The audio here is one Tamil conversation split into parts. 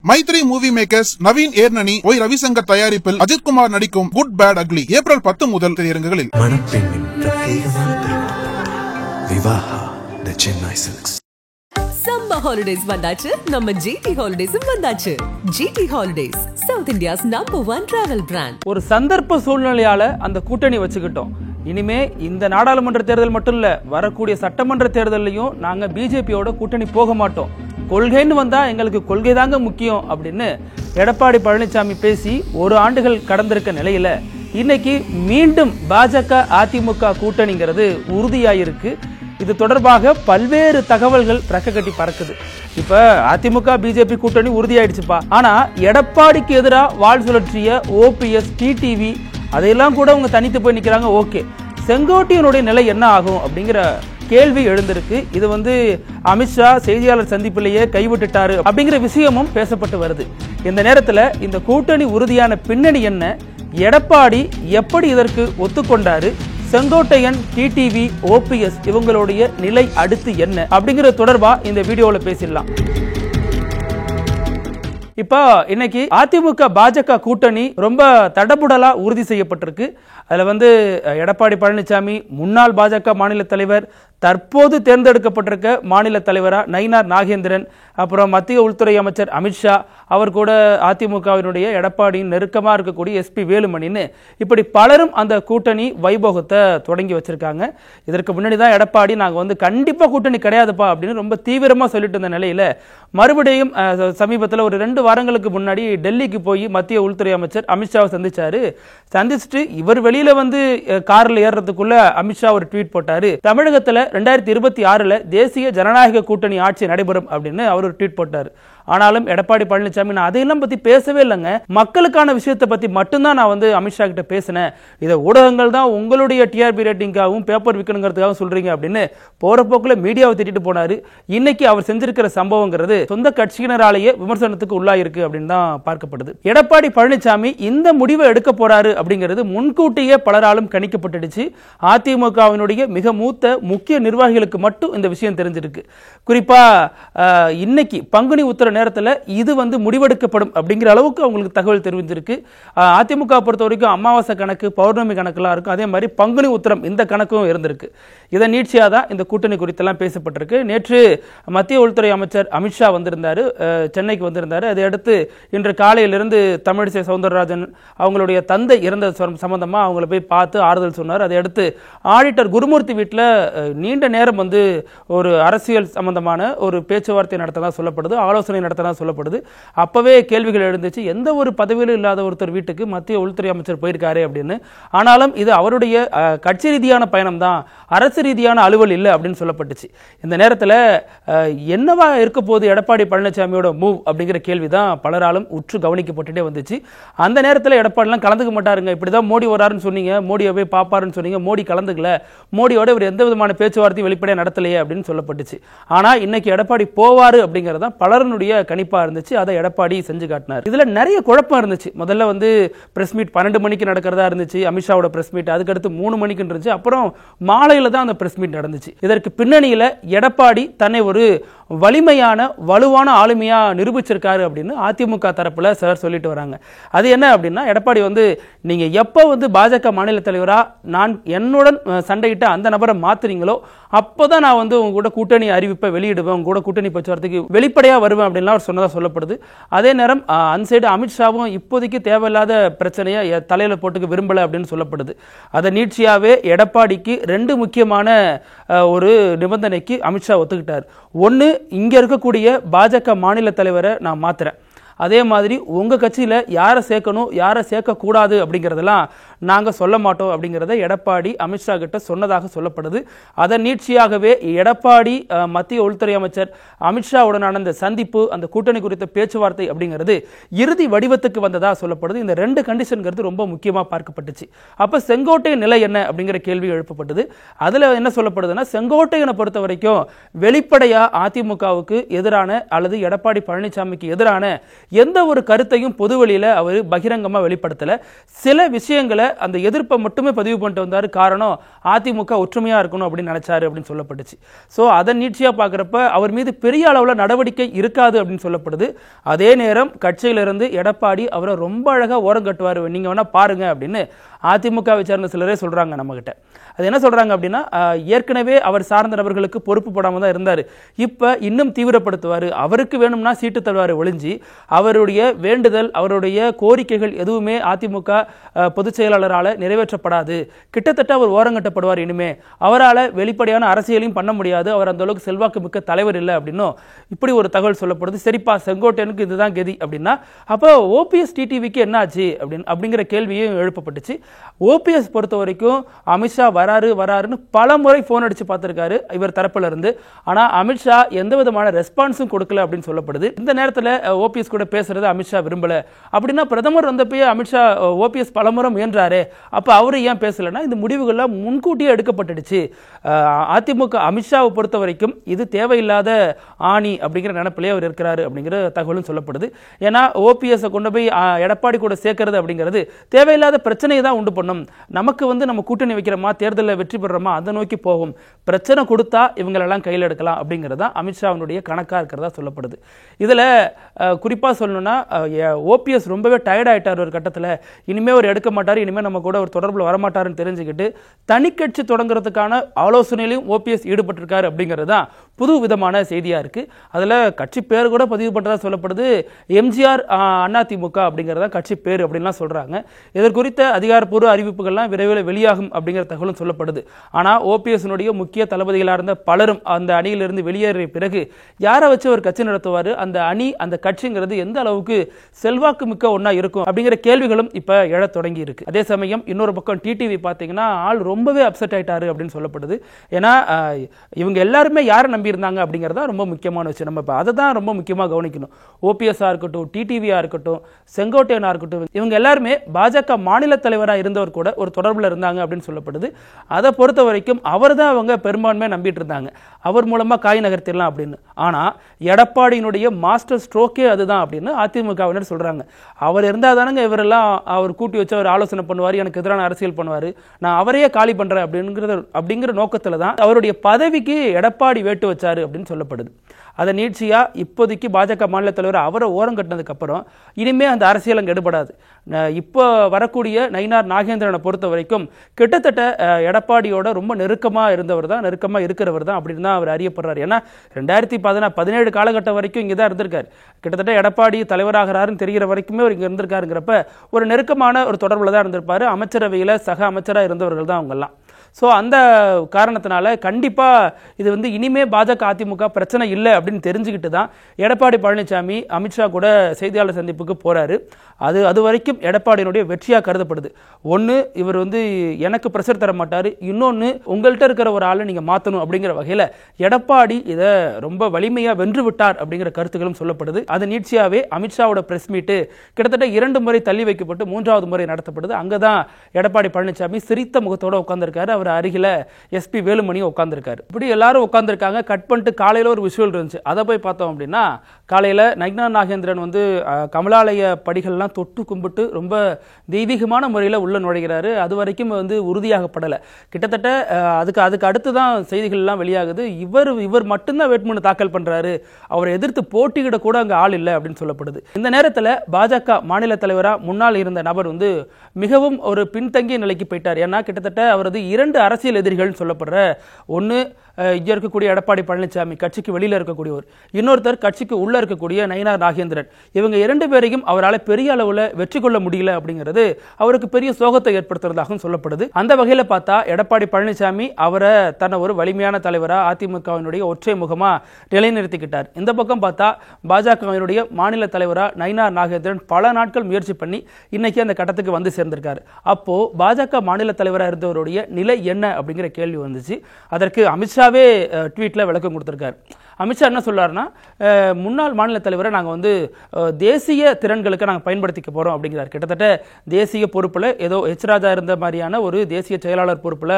Maithri movie makers Naveen Yerneni Y Ravishankar தயாரிப்பில் அஜித் குமார் நடிக்கும் குட் பேட் அக்லி ஏப்ரல் 10 முதல் திரையரங்குகளில். சம்மர் ஹாலிடேஸ் வந்தாச்சு, நம்ம ஜிடி ஹாலிடேஸும் வந்தாச்சு. GT holidays South India's #1 travel brand. ஒரு சந்தர்ப்ப சூழ்நிலையால அந்த கூட்டணி வச்சுக்கிட்டோம். இனிமே இந்த நாடாளுமன்ற தேர்தல் மட்டும் இல்ல, வரக்கூடிய சட்டமன்ற தேர்தலையும் நாங்க பிஜேபியோட கூட்டணி போக மாட்டோம். கொள்கைன்னு வந்தா எங்களுக்கு கொள்கை தாங்க முக்கியம் அப்படின்னு எடப்பாடி பழனிசாமி பேசி ஒரு ஆண்டுகள் கடந்திருக்க நிலையில இன்னைக்கு மீண்டும் பாஜக அதிமுக கூட்டணிங்கிறது உறுதியாயிருக்கு. இது தொடர்பாக பல்வேறு தகவல்கள் பிரக்க கட்டி பறக்குது. இப்ப அதிமுக பிஜேபி கூட்டணி உறுதியாயிடுச்சுப்பா. ஆனா எடப்பாடிக்கு எதிராக வால் சுழற்சிய ஓபிஎஸ் டிடிவி அதையெல்லாம் கூட அவங்க தனித்து போய் நிக்கிறாங்க. ஓகே, செங்கோட்டையனுடைய நிலை என்ன ஆகும் அப்படிங்கிற கேள்வி எழுந்திருக்கு. இது அமித்ஷா செய்தியாளர் சந்திப்பிலேயே கைவிட்டுட்டாரு அப்படிங்கிற விஷயமும் பேசப்பட்டு வருது. இந்த நேரத்தில் இந்த கூட்டணி உறுதியான பின்னணி என்ன, எடப்பாடி எப்படி இதற்கு ஒத்துக்கொண்டாரு, செங்கோட்டையன் டிடிவி ஓபிஎஸ் இவங்களுடைய நிலை அடுத்து என்ன அப்படிங்கிற தொடர்பா இந்த வீடியோல பேசிடலாம். இப்போ இன்னைக்கு அதிமுக பாஜக கூட்டணி ரொம்ப தடபுடலா உறுதி செய்யப்பட்டிருக்கு. அதுல எடப்பாடி பழனிசாமி முன்னாள் பாஜக மாநில தலைவர், தற்போது தேர்ந்தெடுக்கப்பட்டிருக்க மாநில தலைவரா நயினார் நாகேந்திரன், அப்புறம் மத்திய உள்துறை அமைச்சர் அமித்ஷா, அவர் கூட அதிமுகவினுடைய எடப்பாடியின் நெருக்கமா இருக்கக்கூடிய எஸ்பி வேலுமணின்னு இப்படி பலரும் அந்த கூட்டணி வைபோகத்தை தொடங்கி வச்சிருக்காங்க. இதற்கு முன்னாடி தான் எடப்பாடி நாங்க கண்டிப்பா கூட்டணி கிடையாதுப்பா அப்படின்னு ரொம்ப தீவிரமா சொல்லிட்டு இருந்த நிலையில மறுபடியும் சமீபத்தில் ஒரு 2 வாரங்களுக்கு முன்னாடி டெல்லிக்கு போய் மத்திய உள்துறை அமைச்சர் அமித்ஷாவை சந்திச்சுட்டு இவர் வெளியில கார்ல ஏறதுக்குள்ள அமித்ஷா ஒரு ட்வீட் போட்டாரு. தமிழகத்துல 2026 தேசிய ஜனநாயக கூட்டணி ஆட்சி நடைபெறும் அப்படின்னு அவர் ஒரு ட்வீட் போட்டாரு. ஆனாலும் எடப்பாடி பழனிசாமி நான் அதையெல்லாம் பத்தி பேசவே இல்லைங்க, மக்களுக்கான விஷயத்தை பத்தி மட்டும்தான் நான் அமித்ஷா கிட்ட பேசினேன், இதை ஊடகங்கள் தான் உங்களுடைய டிஆர்பி ரேட்டிங்காகவும் பேப்பர் விற்கணுங்கிறதுக்காகவும் சொல்றீங்க அப்படின்னு போற போக்குல மீடியாவை திட்டிட்டு போனாரு. இன்னைக்கு அவர் செஞ்சிருக்கிற சம்பவங்கிறது சொந்த கட்சியினராலேயே விமர்சனத்துக்கு உள்ளாயிருக்கு அப்படின்னு தான் பார்க்கப்படுது. எடப்பாடி பழனிசாமி இந்த முடிவை எடுக்க போறாரு அப்படிங்கிறது முன்கூட்டியே பலராலும் கணிக்கப்பட்டுடுச்சு. அதிமுகவினுடைய மிக மூத்த முக்கிய நிர்வாகிகளுக்கு மட்டும் இந்த விஷயம் தெரிஞ்சிருக்கு. குறிப்பா இன்னைக்கு பங்குனி உத்தர நேரத்தில் இது முடிவெடுக்கப்படும் அப்படிங்கிற அளவுக்கு அவங்களுக்கு தகவல் தெரிவிச்சிருக்கு. அதிமுக பொறுத்த வரைக்கும் அமாவாசை கணக்கு, பௌர்ணமி கணக்கெல்லாம் இருக்கும். அதே மாதிரி பங்குனி உத்தரம் இந்த கணக்கும் இருந்திருக்கு. இதை நீட்சியாக தான் இந்த கூட்டணி குறித்தெல்லாம் பேசப்பட்டிருக்கு. நேற்று மத்திய உள்துறை அமைச்சர் அமித்ஷா வந்திருந்தாரு, சென்னைக்கு வந்திருந்தாரு. அதையடுத்து இன்று காலையிலிருந்து தமிழிசை சவுந்தரராஜன் அவங்களுடைய தந்தை இறந்த சம்பந்தமா அவங்கள போய் பார்த்து ஆறுதல் சொன்னார். அதையடுத்து ஆடிட்டர் குருமூர்த்தி வீட்டில் நீண்ட நேரம் ஒரு அரசியல் சம்பந்தமான ஒரு பேச்சுவார்த்தை நடத்ததான் சொல்லப்படுது, ஆலோசனை நடத்ததான் சொல்லப்படுது. அப்பவே கேள்விகள் எழுந்துச்சு, எந்த ஒரு பதவியிலும் இல்லாத ஒருத்தர் வீட்டுக்கு மத்திய உள்துறை அமைச்சர் போயிருக்காரு அப்படின்னு. ஆனாலும் இது அவருடைய கட்சி ரீதியான பயணம் தான், அரசு ரீதியான அலுவல் இல்லை அப்படின்னு சொல்லப்பட்டுச்சு. இந்த நேரத்தில் என்னவா இருக்க போது எடப்பாடி பழனிசாமியோட மூவ் அப்படிங்கிற கேள்விதான் பலராலும் உற்று கவனிக்கப்பட்டுட்டே வந்துச்சு. அந்த நேரத்தில் எடப்பாடிலாம் கலந்துக்க மாட்டாருங்க, இப்படிதான் மோடி வராருன்னு சொன்னீங்க, மோடியை போய் பாப்பாருன்னு சொன்னீங்க, மோடி கலந்துக்கல, மோடியோட இவர் எந்த விதமான பேச்சுவார்த்தையும் வெளிப்படையாக நடத்தலையே அப்படின்னு சொல்லப்பட்டுச்சு. ஆனா இன்னைக்கு எடப்பாடி போவாரு அப்படிங்கறத பலருடைய கணிப்பா இருந்துச்சு. அதை எடப்பாடி செஞ்சு காட்டினார். இதுல நிறைய குழப்பம் இருந்துச்சு. முதல்ல பிரஸ் மீட் 12 மணிக்கு நடக்கிறதா இருந்துச்சு, அமித்ஷாவோட பிரஸ் மீட். அதுக்கடுத்து 3 மணிக்கு இருந்துச்சு. அப்புறம் மாலையில தான் அந்த பிரஸ் மீட் நடந்துச்சு. இதற்கு பின்னணியில எடப்பாடி தன்னை ஒரு வலிமையான வலுவான ஆளுமையா நிரூபிச்சிருக்காரு அப்படின்னு அதிமுக தரப்புல சார் சொல்லிட்டு வராங்க. அது என்ன அப்படின்னா, எடப்பாடி நீங்க எப்ப பாஜக மாநில தலைவரா நான் என்னுடன் சண்டையிட்ட அந்த நபரை மாத்துறீங்களோ அப்பதான் நான் உங்க கூட கூட்டணி அறிவிப்பை வெளியிடுவேன், உங்க கூட கூட்டணி பேச்சுவார்த்தைக்கு வெளிப்படையா வருவேன் அப்படின்னு அவர் சொன்னதா சொல்லப்படுது. அதே நேரம் அந்த சைடு அமித்ஷாவும் இப்போதைக்கு தேவையில்லாத பிரச்சனையை தலையில போட்டுக்க விரும்பல அப்படின்னு சொல்லப்படுது. அதை நீட்சியாவே எடப்பாடிக்கு 2 முக்கியமான ஒரு நிபந்தனைக்கு அமித்ஷா ஒத்துக்கிட்டார். ஒன்னு, இங்க இருக்கக்கூடிய பாஜக மாநில தலைவரை நான் மாத்துறேன், அதே மாதிரி உங்க கட்சியில யாரை சேர்க்கணும் யாரை சேர்க்க கூடாது அப்படிங்கறதெல்லாம் நாங்க சொல்ல மாட்டோம் அப்படிங்கறத எடப்பாடி அமித்ஷா கிட்ட சொன்னதாக சொல்லப்படுது. அதன் நீட்சியாகவே எடப்பாடி மத்திய உள்துறை அமைச்சர் அமித்ஷாவுடனான அந்த சந்திப்பு, அந்த கூட்டணி குறித்த பேச்சுவார்த்தை அப்படிங்கிறது இறுதி வடிவத்துக்கு வந்ததா சொல்லப்படுது. இந்த 2 கண்டிஷன்ங்கிறது ரொம்ப முக்கியமா பார்க்கப்பட்டுச்சு. அப்ப செங்கோட்டையன் நிலை என்ன அப்படிங்கிற கேள்வி எழுப்பப்பட்டது. அதுல என்ன சொல்லப்படுதுன்னா, செங்கோட்டையனை பொறுத்த வரைக்கும் வெளிப்படையா அதிமுகவுக்கு எதிரான அல்லது எடப்பாடி பழனிசாமிக்கு எதிரான எந்த ஒரு கருத்தையும் பொதுவெளியில அவர் பகிரங்கமா வெளிப்படுத்தல. சில விஷயங்களை அந்த எதிர்ப்பை மட்டுமே பதிவு பண்ணிட்டு வந்தாரு. காரணம் அதிமுக ஒற்றுமையா இருக்கணும் அப்படின்னு நினைச்சாரு அப்படின்னு சொல்லப்பட்டுச்சு. சோ அதை நீட்சியா பாக்குறப்ப அவர் மீது பெரிய அளவுல நடவடிக்கை இருக்காது அப்படின்னு சொல்லப்படுது. அதே நேரம் கட்சியிலிருந்து எடப்பாடி அவரை ரொம்ப அழகா ஓரம் கட்டுவாரு, நீங்க வேணா பாருங்க அப்படின்னு அதிமுகவை சேர்ந்த சிலரே சொல்றாங்க நம்ம கிட்ட. அது என்ன சொல்றாங்க அப்படின்னா, ஏற்கனவே அவர் சார்ந்த நபர்களுக்கு பொறுப்பு போடாம தான் இருந்தாரு, இப்ப இன்னும் தீவிரப்படுத்துவாரு, அவருக்கு வேணும்னா சீட்டு தருவாரு ஒளிஞ்சி அவருடைய வேண்டுதல் அவருடைய கோரிக்கைகள் எதுவுமே அதிமுக பொதுச் செயலாளரால நிறைவேற்றப்படாது, கிட்டத்தட்ட அவர் ஓரங்கட்டப்படுவார், இனிமே அவரால் வெளிப்படையான அரசியலையும் பண்ண முடியாது, அவர் அந்த அளவுக்கு செல்வாக்கு மிக்க தலைவர் இல்லை அப்படின்னும் இப்படி ஒரு தகவல் சொல்லப்படுது. சரிப்பா, செங்கோட்டையனுக்கு இதுதான் கதி அப்படின்னா அப்போ ஓபிஎஸ் டிடிவிக்கு என்ன ஆச்சு அப்படிங்கிற கேள்வியும் எழுப்பப்பட்டுச்சு. ஓபிஎஸ் பொறுத்த வரைக்கும் அமித்ஷா வராருன்னு பல முறை போன் அடிச்சு பார்த்திருக்காரு இவர் தரப்புல இருந்து. ஆனா அமித்ஷா எந்த விதமான ரெஸ்பான்ஸும் கொடுக்கல அப்படின்னு சொல்லப்படுது. இந்த நேரத்தில் ஓபிஎஸ் கூட பேசுறது அமித்ஷா விரும்பல அப்படின்னா பிரதமர் வந்தப்பயே அமித்ஷா ஓபிஎஸ் பலமுறை முயன்றாரு, அப்ப அவரு ஏன் பேசலன்னா இந்த முடிவுகள்லாம் முன்கூட்டியே எடுக்கப்பட்டுடுச்சு. அதிமுக அமித்ஷாவை பொறுத்த வரைக்கும் இது தேவையில்லாத ஆணி அப்படிங்கிற நினைப்பிலே அவர் இருக்கிறாரு அப்படிங்கிற தகவலும் சொல்லப்படுது. ஏன்னா ஓபிஎஸ் கொண்டு போய் எடப்பாடி கூட சேர்க்கிறது அப்படிங்கிறது தேவையில்லாத பிரச்சனையை தான் உண்டு பண்ணும். நமக்கு நம்ம கூட்டணி வைக்கிறோமா, தேர்தலில் வெற்றி பெறோமா, அதை நோக்கி போகும். பிரச்சனை கொடுத்தா இவங்களெல்லாம் கையில் எடுக்கலாம் அப்படிங்கிறது தான் அமித்ஷாவுடைய கணக்கா இருக்கிறதா சொல்லப்படுது. இதுல குறிப்பா சொல்லணும்னா ஓபிஎஸ் ரொம்பவே டயர்ட் ஆயிட்டார் ஒரு கட்டத்தில். இனிமே அவர் எடுக்க மாட்டார், இனிமே நம்ம கூட ஒரு தொடர்பில் வரமாட்டாருன்னு தெரிஞ்சுக்கிட்டு தனி கட்சி தொடங்குறதுக்கான ஆலோசனையிலும் ஓபிஎஸ் ஈடுபட்டிருக்காரு அப்படிங்கிறது தான் புது விதமான செய்தியா இருக்கு. அதுல கட்சி பேர் கூட பதிவு பண்றதா சொல்லப்படுது. எம்ஜிஆர் அதிமுக அப்படிங்கறத கட்சி பேர் அப்படின்லாம் சொல்றாங்க. இதற்குறித்த அதிகாரப்பூர்வ அறிவிப்புகள்லாம் விரைவில் வெளியாகும் அப்படிங்கிற தகவலும் சொல்லப்படுது. ஆனா ஓபிஎஸ் முக்கிய தளபதிகளாக இருந்த பலரும் அந்த அணியிலிருந்து வெளியேறிய பிறகு யாரை வச்சு ஒரு கட்சி நடத்துவாரு, அந்த அணி அந்த கட்சிங்கிறது எந்த அளவுக்கு செல்வாக்கு மிக்க ஒன்னா இருக்கும் அப்படிங்கிற கேள்விகளும் இப்ப எழத் தொடங்கி இருக்கு. அதே சமயம் இன்னொரு பக்கம் டிடிவி பாத்தீங்கன்னா ஆள் ரொம்பவே அப்செட் ஆயிட்டாரு அப்படின்னு சொல்லப்படுது. ஏன்னா இவங்க எல்லாருமே யாரை நம்பி இருந்தாங்க அப்படிங்கறத ரொம்ப முக்கியமான விஷயம். நம்ம அதை தான் ரொம்ப முக்கியமா கவனிக்கணும். ஓபிஎஸ்ஆ இருக்கட்டும், டிடிவியா இருக்கட்டும், செங்கோட்டையனா இருக்கட்டும், இவங்க எல்லாருமே பாஜக மாநில தலைவராக இருந்தவர் கூட ஒரு தொடர்பில் இருந்தாங்க அப்படின்னு சொல்லப்படுது. அதை பொறுத்த வரைக்கும் அவர் தான் அவங்க பெரும்பான்மையாக நம்பிட்டு இருந்தாங்க, அவர் மூலமா காய் நகர்த்திடலாம் அப்படின்னு. ஆனா எடப்பாடியினுடைய மாஸ்டர் ஸ்ட்ரோக்கே அதுதான் அப்படின்னு அதிமுகவினர் சொல்றாங்க. அவர் இருந்தா தானங்க இவரெல்லாம் அவர் கூட்டி வச்சு அவர் ஆலோசனை பண்ணுவார், எனக்கு எதிரான அரசியல் பண்ணுவார், நான் அவரையே காலி பண்றேன் அப்படிங்கிற நோக்கத்துல தான் அவருடைய பதவிக்கு எடப்பாடி வேட்டு வச்சாரு அப்படின்னு சொல்லப்படுது. அதை நீட்சியா இப்போதைக்கு பாஜக மாநில தலைவர் அவரை ஓரம் கட்டினதுக்கு அப்புறம் இனிமே அந்த அரசியல் அங்கே எடுபடாது. இப்போ வரக்கூடிய நயினார் நாகேந்திரனை பொறுத்த வரைக்கும் கிட்டத்தட்ட எடப்பாடியோட ரொம்ப நெருக்கமாக இருக்கிறவர் தான் அப்படின்னு தான் அவர் அறியப்படுறாரு. ஏன்னா 2017 காலகட்டம் வரைக்கும் இங்கே தான் இருந்திருக்காரு. கிட்டத்தட்ட எடப்பாடி தலைவராகிறாருன்னு தெரிகிற வரைக்குமே அவர் இங்கே இருந்திருக்காருங்கிறப்ப ஒரு நெருக்கமான ஒரு தொடர்பில் தான் இருந்திருப்பாரு. அமைச்சரவையில் சக அமைச்சராக இருந்தவர்கள் தான் அவங்கெல்லாம். ஸோ அந்த காரணத்தினால கண்டிப்பா இது இனிமே பாஜக அதிமுக பிரச்சனை இல்லை அப்படின்னு தெரிஞ்சுக்கிட்டு தான் எடப்பாடி பழனிசாமி அமித்ஷா கூட செய்தியாளர் சந்திப்புக்கு போறாரு. அது வரைக்கும் எடப்பாடியினுடைய வெற்றியா கருதப்படுது. ஒன்று இவர் எனக்கு பிரஷர் தர மாட்டாரு, இன்னொன்று உங்கள்கிட்ட இருக்கிற ஒரு ஆளை நீங்க மாற்றணும் அப்படிங்கிற வகையில் எடப்பாடி இதை ரொம்ப வலிமையா வென்று விட்டார் அப்படிங்கிற கருத்துக்களும் சொல்லப்படுது. அது நீட்சியாவே அமித்ஷாவோட பிரஸ் மீட்டு கிட்டத்தட்ட 2 முறை தள்ளி வைக்கப்பட்டு 3வது முறை நடத்தப்படுது. அங்கதான் எடப்பாடி பழனிசாமி சிரித்த முகத்தோட உட்கார்ந்திருக்காரு. அவர் அருகில எஸ்பி வேலுமணி உட்கார்ந்திருக்காரு. இப்படி எல்லாரும் உட்கார்ந்திருக்காங்க. கட் பண்ணிட்டு காலையில ஒரு விஷுவல் இருந்துச்சு, அதை போய் பார்த்தோம் அப்படின்னா காலையில நயினார் நாகேந்திரன் கமலாலய படிகள்லாம் தொட்டு கும்பிட்டு ரொம்ப தெய்வீகமான முறையில் உள்ள நுழைகிறாரு. அது வரைக்கும் உறுதியாகப்படலை. கிட்டத்தட்ட அதுக்கு அடுத்து தான் செய்திகள் எல்லாம் வெளியாகுது. இவர் மட்டும்தான் வேட்புமனு தாக்கல் பண்றாரு, அவரை எதிர்த்து போட்டியிட கூட அங்க ஆள் இல்லை அப்படின்னு சொல்லப்படுது. இந்த நேரத்தில் பாஜக மாநில தலைவராக முன்னால் இருந்த நபர் மிகவும் ஒரு பின்தங்கிய நிலைக்கு போயிட்டார். ஏன்னா கிட்டத்தட்ட அவரது 2 அரசியல் எதிரிகள் சொல்லப்படுற ஒன்று இங்க இருக்கக்கூடிய எடப்பாடி பழனிசாமி கட்சிக்கு வெளியில இருக்கக்கூடியவர், இன்னொருத்தர் கட்சிக்கு உள்ள இருக்கக்கூடிய நயினார் நாகேந்திரன். இவங்க 2 பேரையும் அவரால் பெரிய அளவில் வெற்றி கொள்ள முடியல அப்படிங்கிறது அவருக்கு பெரிய சோகத்தை ஏற்படுத்துறதாகவும் சொல்லப்படுது. அந்த வகையில பார்த்தா எடப்பாடி பழனிசாமி அவரை தன்னை ஒரு வலிமையான தலைவரா அதிமுகவினுடைய ஒற்றை முகமா நிலைநிறுத்திக்கிட்டார். இந்த பக்கம் பார்த்தா பாஜகவினுடைய மாநில தலைவரா நயினார் நாகேந்திரன் பல நாட்கள் முயற்சி பண்ணி இன்னைக்கு அந்த கட்டத்துக்கு வந்து சேர்ந்திருக்காரு. அப்போ பாஜக மாநில தலைவராக இருந்தவருடைய நிலை என்ன அப்படிங்கிற கேள்வி வந்துச்சு. அதற்கு அமித்ஷாவே ட்வீட்ல விளக்கம் கொடுத்திருக்காரு. அமித்ஷா என்ன சொல்றாருன்னா, முன்னாள் மாநில தலைவரை நாங்கள் வந்து தேசிய திறன்களுக்கு நாங்கள் பயன்படுத்திக்க போகிறோம் அப்படிங்கிறார். கிட்டத்தட்ட தேசிய பொறுப்பில் ஏதோ எச் ராஜா இருந்த மாதிரியான ஒரு தேசிய செயலாளர் பொறுப்பில்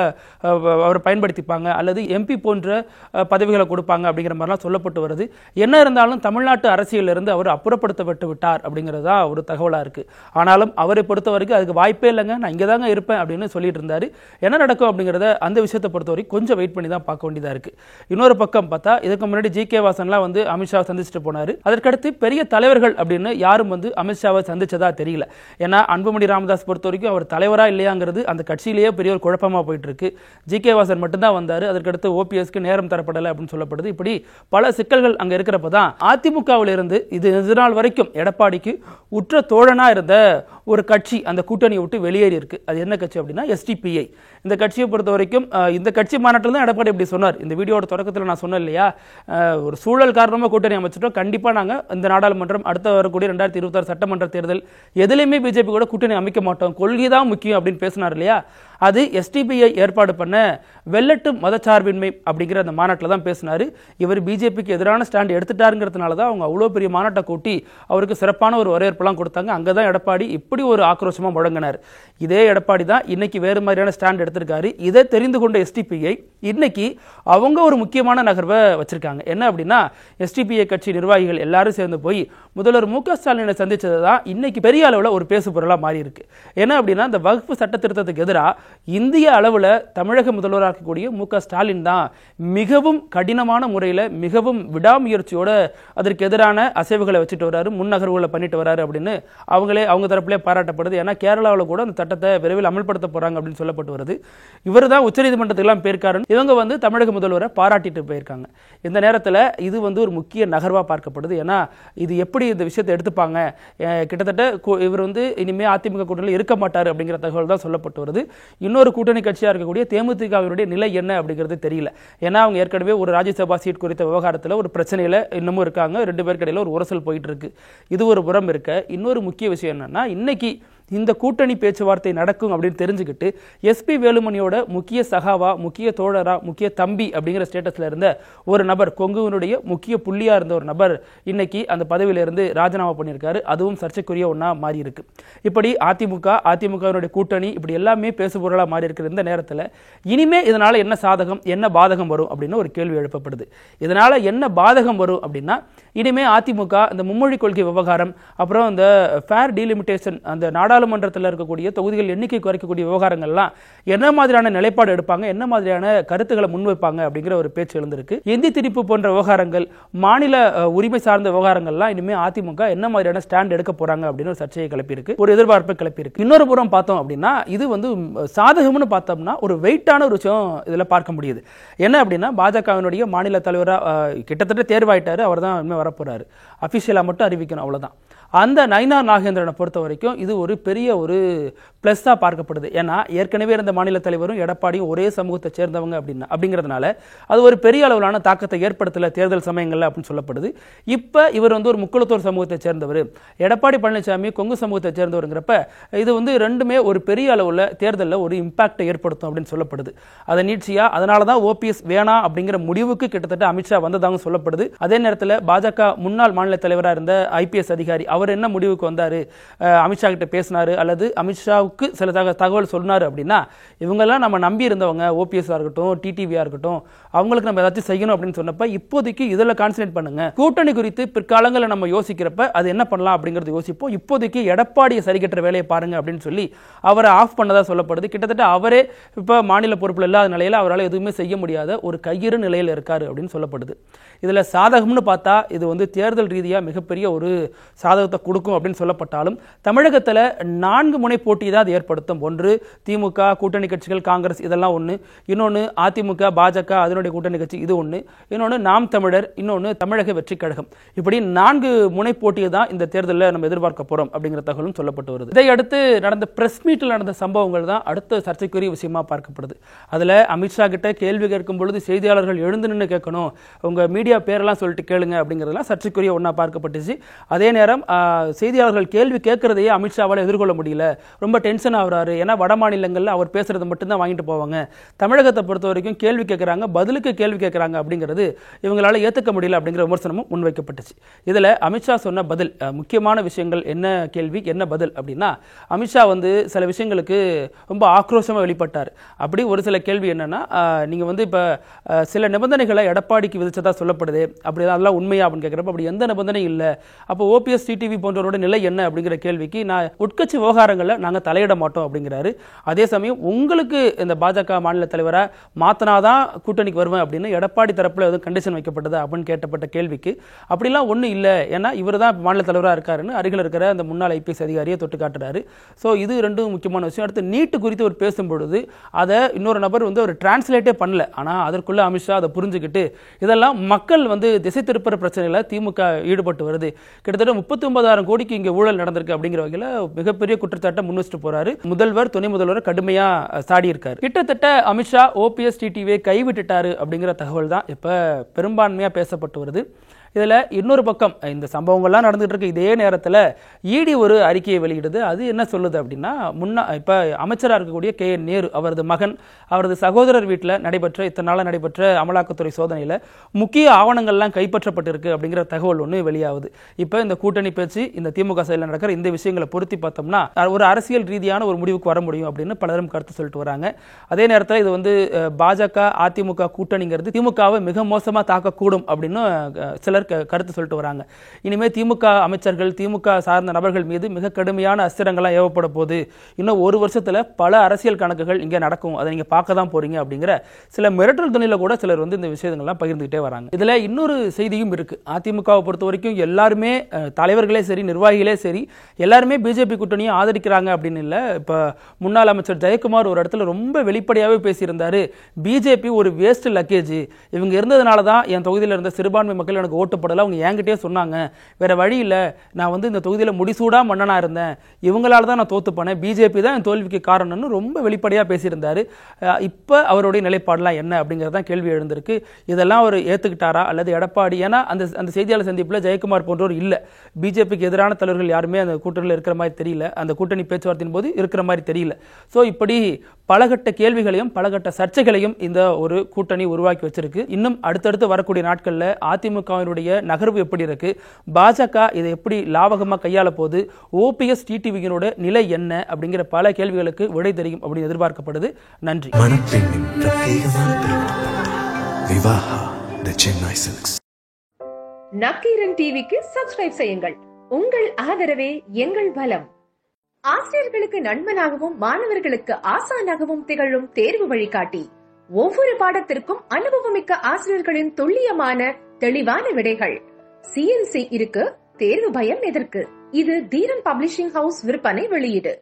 அவர் பயன்படுத்திப்பாங்க அல்லது எம்பி போன்ற பதவிகளை கொடுப்பாங்க அப்படிங்கிற மாதிரிலாம் சொல்லப்பட்டு வருது. என்ன இருந்தாலும் தமிழ்நாட்டு அரசியலிருந்து அவர் அப்புறப்படுத்தப்பட்டு விட்டார் அப்படிங்கிறது தான் ஒரு தகவலாக இருக்கு. ஆனாலும் அவரை பொறுத்த வரைக்கும் அதுக்கு வாய்ப்பே இல்லைங்க, நான் இங்கே தாங்க இருப்பேன் அப்படின்னு சொல்லிட்டு இருந்தாரு. என்ன நடக்கும் அப்படிங்கிறத அந்த விஷயத்தை பொறுத்தவரைக்கும் கொஞ்சம் வெயிட் பண்ணி தான் பார்க்க வேண்டியதா இருக்கு. இன்னொரு பக்கம் பார்த்தா இதுக்கு முன்னாடி ஜி.கே. வாசன்லாம் வந்து அமித்ஷாவை சந்திச்சுட்டு போனாரு. அதற்கடுத்து பெரிய தலைவர்கள் அப்படின்னு யாரும் வந்து அமித்ஷாவை சந்திச்சதா தெரியல. ஏன்னா அன்புமணி ராமதாஸ் பொறுத்த வரைக்கும் அவர் தலைவரா இல்லையாங்கிறது அந்த கட்சியிலேயே பெரிய ஒரு குழப்பமா போயிட்டு இருக்கு. ஜி.கே. வாசன் மட்டும்தான் வந்தாரு. அதற்கடுத்து ஓபிஎஸ்க்கு நேரம் தரப்படலை அப்படின்னு சொல்லப்படுது. இப்படி பல சிக்கல்கள் அங்க இருக்கிறப்ப தான் அதிமுகவில் இருந்து இது நாள் வரைக்கும் எடப்பாடிக்கு உற்ற தோழனா இருந்த ஒரு கட்சி அந்த கூட்டணியை விட்டு வெளியேறி இருக்கு. அது என்ன கட்சி அப்படின்னா எஸ்டிபிஐ. இந்த கட்சியை பொறுத்த வரைக்கும் இந்த கட்சி மாநாட்டில் தான் எடப்பாடி இப்படி சொன்னார். இந்த வீடியோட தொடக்கத்தில் நான் சொன்னேன் இல்லையா, ஒரு சூழல் காரணமாக கூட்டணி அமைச்சிட்டோம், கண்டிப்பாக நாங்கள் இந்த நாடாளுமன்றம் அடுத்த வரக்கூடிய 2026 சட்டமன்ற தேர்தல் எதுலையுமே பிஜேபி கூட கூட்டணி அமைக்க மாட்டோம், கொள்கை தான் முக்கியம் அப்படின்னு பேசினார் இல்லையா. அது எஸ்டிபிஐ ஏற்பாடு பண்ண வெள்ளட்டும் மதச்சார்பின்மை அப்படிங்கிற அந்த மாநாட்டில் தான் பேசினார். இவர் பிஜேபிக்கு எதிரான ஸ்டாண்ட் எடுத்துட்டாருங்கிறதுனால தான் அவங்க அவ்வளோ பெரிய மாநாட்டை கூட்டி அவருக்கு சிறப்பான ஒரு வரவேற்பெல்லாம் கொடுத்தாங்க. அங்கே தான் எடப்பாடி இப்படி ஒரு ஆக்ரோஷமாக முழங்கினார். இதே எடப்பாடி தான் இன்னைக்கு வேறு மாதிரியான ஸ்டாண்ட் எடுத்திருக்காரு. இதை தெரிந்து கொண்ட எஸ்டிபிஐ இன்னைக்கு அவங்க ஒரு முக்கியமான நகர்வை வச்சிருக்காங்க. என்ன அப்படின்னா, எஸ்டிபிஐ கட்சி நிர்வாகிகள் எல்லாரும் சேர்ந்து போய் முதல்வர் மு க ஸ்டாலினை சந்திச்சது தான் இன்னைக்கு பெரிய அளவில் ஒரு பேசு பொருளாக மாறி இருக்கு. என்ன அப்படின்னா, இந்த வகுப்பு சட்ட திருத்தத்துக்கு எதிராக இந்திய அளவில் தமிழக முதல்வராக இருக்கக்கூடிய மு க ஸ்டாலின் தான் மிகவும் கடினமான முறையில் மிகவும் விடாமுயற்சியோட அதற்கு எதிரான அசைவுகளை வச்சுட்டு வராரு, முன்னகர்வுகளை பண்ணிட்டு வராரு அப்படின்னு அவங்க தரப்புலேயே பாராட்டப்படுது. ஏன்னா கேரளாவில் கூட அந்த சட்டத்தை விரைவில் அமல்படுத்த போறாங்க அப்படின்னு சொல்லப்பட்டு வருது. இவர் தான் உச்சநீதிமன்றத்துக்கெல்லாம் போயிருக்காரு. இவங்க வந்து தமிழக முதல்வரை பாராட்டிட்டு போயிருக்காங்க. இந்த நேரத்தில் இது வந்து ஒரு முக்கிய நகர்வாக பார்க்கப்படுது. ஏன்னா இது எப்படி இந்த விஷயத்தை எடுத்துப்பாங்க, கிட்டத்தட்ட இவர் வந்து இனிமே அதிமுக கூட்டணியில் இருக்க மாட்டார் அப்படிங்கிற தகவல் தான் சொல்லப்பட்டு வருது. இன்னொரு கூட்டணி கட்சியாக இருக்கக்கூடிய தேமுதிகவினுடைய நிலை என்ன அப்படிங்கிறது தெரியல. ஏன்னா அவங்க ஏற்கனவே ஒரு ராஜ்யசபா சீட் குறித்த விவகாரத்தில் ஒரு பிரச்சனையில் இன்னமும் இருக்காங்க. 2 பேருக்கு இடையில ஒரு உரசல் போயிட்டு இருக்கு. இது ஒரு புறம் இருக்க, இன்னொரு முக்கிய விஷயம் என்னன்னா, இன்னைக்கு இந்த கூட்டணி பேச்சுவார்த்தை நடக்கும் அப்படின்னு தெரிஞ்சுக்கிட்டு எஸ்பி வேலுமணியோட முக்கிய சகாவா, முக்கிய தோழரா, முக்கிய தம்பி அப்படிங்கிற ஸ்டேட்டஸ்ல இருந்த ஒரு நபர், கொங்குவனுடைய முக்கிய புள்ளியா இருந்த ஒரு நபர் இன்னைக்கு அந்த பதவியிலிருந்து ராஜினாமா பண்ணியிருக்காரு. அதுவும் சர்ச்சைக்குரிய ஒன்றா மாறி இருக்கு. இப்படி அதிமுகவினுடைய கூட்டணி இப்படி எல்லாமே பேசுபொருளா மாறி இருக்கிற இந்த நேரத்தில் இனிமே இதனால என்ன சாதகம் என்ன பாதகம் வரும் அப்படின்னு ஒரு கேள்வி எழுப்பப்படுது. இதனால என்ன பாதகம் வரும் அப்படின்னா, இனிமே அதிமுக இந்த மும்மொழி கொள்கை விவகாரம், அப்புறம் இந்த ஃபேர் டீலிமிட்டேஷன், அந்த நாடாளுமன்றத்தில் இருக்கக்கூடிய தொகுதிகள் எண்ணிக்கை குறைக்கக்கூடிய விவகாரங்கள்லாம் என்ன மாதிரியான நிலைப்பாடு எடுப்பாங்க, என்ன மாதிரியான கருத்துக்களை முன்வைப்பாங்க அப்படிங்கிற ஒரு பேச்சு எழுந்திருக்கு. இந்தி திணிப்பு போன்ற விவகாரங்கள், மாநில உரிமை சார்ந்த விவகாரங்கள்லாம் இனிமே அதிமுக என்ன மாதிரியான ஸ்டாண்ட் எடுக்க போறாங்க அப்படின்னு ஒரு சர்ச்சையை கிளப்பியிருக்கு, ஒரு எதிர்பார்ப்பை கிளப்பியிருக்கு. இன்னொரு புறம் பார்த்தோம் அப்படின்னா, இது வந்து சாதகம்னு பார்த்தோம்னா ஒரு வெயிட்டான ஒரு விஷயம் இதுல பார்க்க முடியுது. என்ன அப்படின்னா, பாஜகவினுடைய மாநில தலைவராக கிட்டத்தட்ட தேர்வாயிட்டாரு, அவர் தான் வரப்போறாரு. அபிஷியலா மட்டும் அறிவிக்கணும், அவ்வளவுதான். அந்த நயினார் நாகேந்திரனை பொறுத்த வரைக்கும் இது ஒரு பெரிய ஒரு பிளஸ்ஸா பார்க்கப்படுது. ஏன்னா ஏற்கனவே இருந்த மாநில தலைவரும் எடப்பாடியும் ஒரே சமூகத்தை சேர்ந்தவங்க அப்படிங்கிறதுனால அது ஒரு பெரிய அளவிலான தாக்கத்தை ஏற்படுத்தல தேர்தல் சமயங்கள்ல அப்படின்னு சொல்லப்படுது. இப்ப இவர் வந்து ஒரு முக்குளத்தூர் சமூகத்தை சேர்ந்தவர், எடப்பாடி பழனிசாமி கொங்கு சமூகத்தை சேர்ந்தவருங்கிறப்ப இது வந்து ரெண்டுமே ஒரு பெரிய அளவுல தேர்தலில் ஒரு இம்பாக்டை ஏற்படுத்தும் அப்படின்னு சொல்லப்படுது. அதை நீட்சியா அதனாலதான் ஓபிஎஸ் வேணாம் அப்படிங்கிற முடிவுக்கு கிட்டத்தட்ட அமித்ஷா வந்ததாக சொல்லப்படுது. அதே நேரத்தில் பாஜக முன்னாள் மாநில தலைவராக இருந்த ஐபிஎஸ் அதிகாரி அவர் என்ன முடிவுக்கு வந்தாரு, அமித்ஷா கிட்ட பேசினாரு அல்லது அமித்ஷாவுக்கு சில தகவல் சொன்னாரு அப்படின்னா, இவங்கெல்லாம் நம்ம நம்பி இருந்தவங்க, ஓபிஎஸ் இருக்கட்டும், டிடிவியா இருக்கட்டும், அவங்களுக்கு நம்ம ஏதாச்சும் செய்யணும் அப்படின்னு சொன்னப்ப இப்போதைக்கு இதில் கான்சன்ட்ரேட் பண்ணுங்க, கூட்டணி குறித்து பிற்காலங்களில் நம்ம யோசிக்கிறப்ப அது என்ன பண்ணலாம் அப்படிங்கிறது யோசிப்போம், இப்போதைக்கு எடப்பாடியை சரிகட்டுற வேலையை பாருங்க அப்படின்னு சொல்லி அவரை ஆஃப் பண்ணதா சொல்லப்படுது. கிட்டத்தட்ட அவரே இப்ப மாநில பொறுப்பில் இல்லாத நிலையில அவரால் எதுவுமே செய்ய முடியாத ஒரு கையிறு நிலையில் இருக்காரு அப்படின்னு சொல்லப்படுது. இதுல சாதகம்னு பார்த்தா இது வந்து தேர்தல் ரீதியா மிகப்பெரிய ஒரு சாதகத்தை கொடுக்கும் அப்படின்னு சொல்லப்பட்டாலும், தமிழகத்தில் 4 முனை போட்டி தான் அது ஏற்படுத்தும். ஒன்று திமுக கூட்டணி கட்சிகள், காங்கிரஸ் இதெல்லாம் ஒன்று, இன்னொன்று அதிமுக பாஜக அதனுடைய கூட்டணி கட்சி இது ஒன்று, இன்னொன்று நாம் தமிழர், இன்னொன்று தமிழக வெற்றி கழகம். இப்படி 4 முனை போட்டியை தான் இந்த தேர்தலில் நம்ம எதிர்பார்க்க போறோம் அப்படிங்கிற தகவலும் சொல்லப்பட்டு வருது. இதையடுத்து நடந்த பிரஸ் மீட்டில் நடந்த சம்பவங்கள் தான் அடுத்த சர்ச்சைக்குரிய விஷயமா பார்க்கப்படுது. அதுல அமித்ஷா கிட்ட கேள்வி கேட்கும் பொழுது செய்தியாளர்கள் எழுந்து நின்று கேட்கணும், உங்க மீடியா பேரெல்லாம் சொல்லிட்டு கேளுங்க அப்படிங்கிறதுலாம் சர்ச்சைக்குரிய ஒன்றா பார்க்கப்பட்டுச்சு. அதே நேரம் செய்தியாளர்கள் கேள்வி கேட்கறதையே அமித்ஷாவால் எதிர்கொள்ள முடியல, ரொம்ப டென்ஷன் ஆகுறாரு. ஏன்னா வட மாநிலங்கள்ல அவர் பேசுறது மட்டும்தான் வாங்கிட்டு போவாங்க. தமிழகத்தை பொறுத்த வரைக்கும் கேள்வி கேட்கறாங்க, பதிலுக்கு கேள்வி கேட்கறாங்க அப்படிங்கிறது இவங்களால ஏத்துக்க முடியல அப்படிங்கிற விமர்சனமும் முன்வைக்கப்பட்டுச்சு. இதுல அமித்ஷா சொன்ன பதில், முக்கியமான விஷயங்கள் என்ன கேள்வி என்ன பதில் அப்படின்னா, அமித்ஷா சில விஷயங்களுக்கு ரொம்ப ஆக்ரோஷமா வெளிப்பட்டார். அப்படி ஒரு சில கேள்வி என்னன்னா, நீங்க இப்ப சில நிபந்தனைகளை எடப்பாடிக்கு விதிச்சதா சொல்லப்படுது, அப்படி அதெல்லாம் உண்மையா அப்படின்னு கேட்கிறப்ப அப்படி எந்த நிபந்தனையும் இல்ல. அப்போ ஓபிஎஸ் டிடிவி போன்றவரோட நிலை என்ன அப்படிங்கிற கேள்விக்கு நான் உட்கட்சி விவகாரங்களை நாங்க தலையிட மாட்டோம் அப்படிங்கிறாரு. அதே சமயம் உங்களுக்கு இந்த பாஜக மாநில தலைவரா மாத்தினாதான் கூட்டணிக்கு வருவேன் அப்படின்னு எடப்பாடி தரப்புல எதுவும் கண்டிஷன் வைக்கப்பட்டது அப்படின்னு கேட்டப்பட்ட கேள்விக்கு அப்படிலாம் ஒன்றும் இல்லை, ஏன்னா இவர் தான் மாநில தலைவராக இருக்காருன்னு அருகில் இருக்கிற அந்த முன்னாள் ஐபிஎஸ் அதிகாரியை தொட்டு காட்டுறாரு. ஸோ இது ரெண்டும் முக்கியமான விஷயம். அடுத்து நீட்டு குறித்து அவர் பேசும்பொழுது அதை இன்னொரு நபர் ஒரு டிரான்ஸ்லேட்டே பண்ணல, ஆனால் அதற்குள்ள அமித்ஷா அதை புரிஞ்சுக்கிட்டு இதெல்லாம் மக்கள் திசை திருப்புற பிரச்சனையில் திமுக ஈடுபட்டு வருது, கிட்டத்தட்ட 39,000 கோடிக்கு இங்கே ஊழல் நடந்திருக்கு அப்படிங்கிற வகையில் மிகப்பெரிய குற்றச்சாட்டை முன் வச்சுட்டு போறாரு. முதல்வர் துணை முதல்வர் கடுமையா சாடி இருக்காரு. கிட்டத்தட்ட அமித்ஷா ஓபிஎஸ் டிடிவியை கைவிட்டுட்டாரு அப்படிங்கிற தகவல் தான் இப்ப பெரும்பான்மையா பேசப்பட்டு வருது. இதுல இன்னொரு பக்கம் இந்த சம்பவங்கள்லாம் நடந்துட்டு இருக்கு. இதே நேரத்தில் இடி ஒரு அறிக்கையை வெளியிடுது. அது என்ன சொல்லுது அப்படின்னா, இப்ப அமைச்சராக இருக்கக்கூடிய KN நேரு அவரது மகன் அவரது சகோதரர் வீட்டில் இத்தனை நாள நடைபெற்ற அமலாக்கத்துறை சோதனையில் முக்கிய ஆவணங்கள்லாம் கைப்பற்றப்பட்டிருக்கு அப்படிங்கிற தகவல் ஒன்று வெளியாகுது. இப்ப இந்த கூட்டணி பேச்சு இந்த திமுக சைடில் நடக்கிற இந்த விஷயங்களை பொருத்தி பார்த்தோம்னா ஒரு அரசியல் ரீதியான ஒரு முடிவுக்கு வர முடியும் அப்படின்னு பலரும் கருத்து சொல்லிட்டு வராங்க. அதே நேரத்தில் இது பாஜக அதிமுக கூட்டணிங்கிறது திமுகவை மிக மோசமா தாக்கக்கூடும் அப்படின்னு சில கருத்து சொல்லிட்டு வராங்க. இனிமே திமுக அமைச்சர்கள் திமுக சார்ந்த நபர்கள் மீது மிக கடுமையான அஸ்திரங்கள்லாம் ஏவப்பட போது, இன்னும் ஒரு வருஷத்துல பல அரசியல் கணக்குகள் இங்க நடக்கும், அதை நீங்க பார்க்க தான் போறீங்க அப்படிங்கிற சில மிரட்டல் துணியில கூட சிலர் இந்த விஷயங்கள்லாம் பகிர்ந்துகிட்டே வராங்க. இதுல இன்னொரு செய்தியும் இருக்கு. அதிமுகவை பொறுத்த வரைக்கும் எல்லாருமே தலைவர்களே சரி நிர்வாகிகளே சரி எல்லாருமே பிஜேபி கூட்டணியை ஆதரிக்கிறாங்க அப்படின்னு இல்ல. இப்ப முன்னாள் அமைச்சர் ஜெயக்குமார் ஒரு இடத்துல ரொம்ப வெளிப்படையாவே பேசியிருந்தாரு, பிஜேபி ஒரு வேஸ்ட் லக்கேஜ், இவங்க இருந்ததுனால தான் என் தொகுதியில் இருந்த சிறுபான்மை மக்கள் எனக்கு ஓட்டுப்படல, அவங்க என்கிட்டயே சொன்னாங்க, வேற வழி இல்ல, நான் இந்த தொகுதியில் முடிசூடா மன்னனா இருந்தேன், இவங்களால தான் நான் தோத்து போனேன், பிஜேபி தான் என் தோல்விக்கு காரணம்னு ரொம்ப வெளிப்படையா பேசியிருந்தாரு. இப்ப அவருடைய நிலைப்பாடுலாம் என்ன அப்படிங்கறதான் கேள்வி எழுந்திருக்கு. இதெல்லாம் அவர் ஏத்துக்கிட்டாரா அல்லது எடப்பாடி, ஏன்னா அந்த செய்தியாளர் சந்திப்புல ஜெயக்குமார் போன்றவர் இல்ல, பிஜேபிக்கு எதிரான தலைவர்கள் யாருமே அந்த கூட்டணியில் இருக்கிற மாதிரி தெரியல, அந்த கூட்டணி பேச்சுவார்த்தையின் போது இருக்கிற மாதிரி தெரியல. சோ இப்படி பலகட்ட கேள்விகளையும் பலகட்ட சர்ச்சைகளையும் இந்த ஒரு கூட்டணி உருவாக்கி வச்சிருக்கு. இன்னும் அடுத்தடுத்து வரக்கூடிய நாட்கள்ல அதிமுகவினுடைய நகர்வு எப்படி இருக்கு, பாஜக இதை எப்படி லாபகமா கையாள போது, ஓபிஎஸ் டிடிவியினோட நிலை என்ன அப்படிங்கிற பல கேள்விகளுக்கு விடை தெரியும் அப்படின்னு எதிர்பார்க்கப்படுது. நன்றி. நக்கீரன் டிவிக்கு சப்ஸ்கிரைப் செய்யுங்கள். உங்கள் ஆதரவே எங்கள் பலம். ஆசிரியர்களுக்கு நண்பனாகவும் மாணவர்களுக்கு ஆசானாகவும் திகழும் தேர்வு வழிகாட்டி. ஒவ்வொரு பாடத்திற்கும் அனுபவமிக்க ஆசிரியர்களின் துல்லியமான தெளிவான விடைகள். CNC இருக்கு, தேர்வு பயம் எதற்கு? இது தீரன் பப்ளிஷிங் ஹவுஸ் விற்பனை வெளியீடு.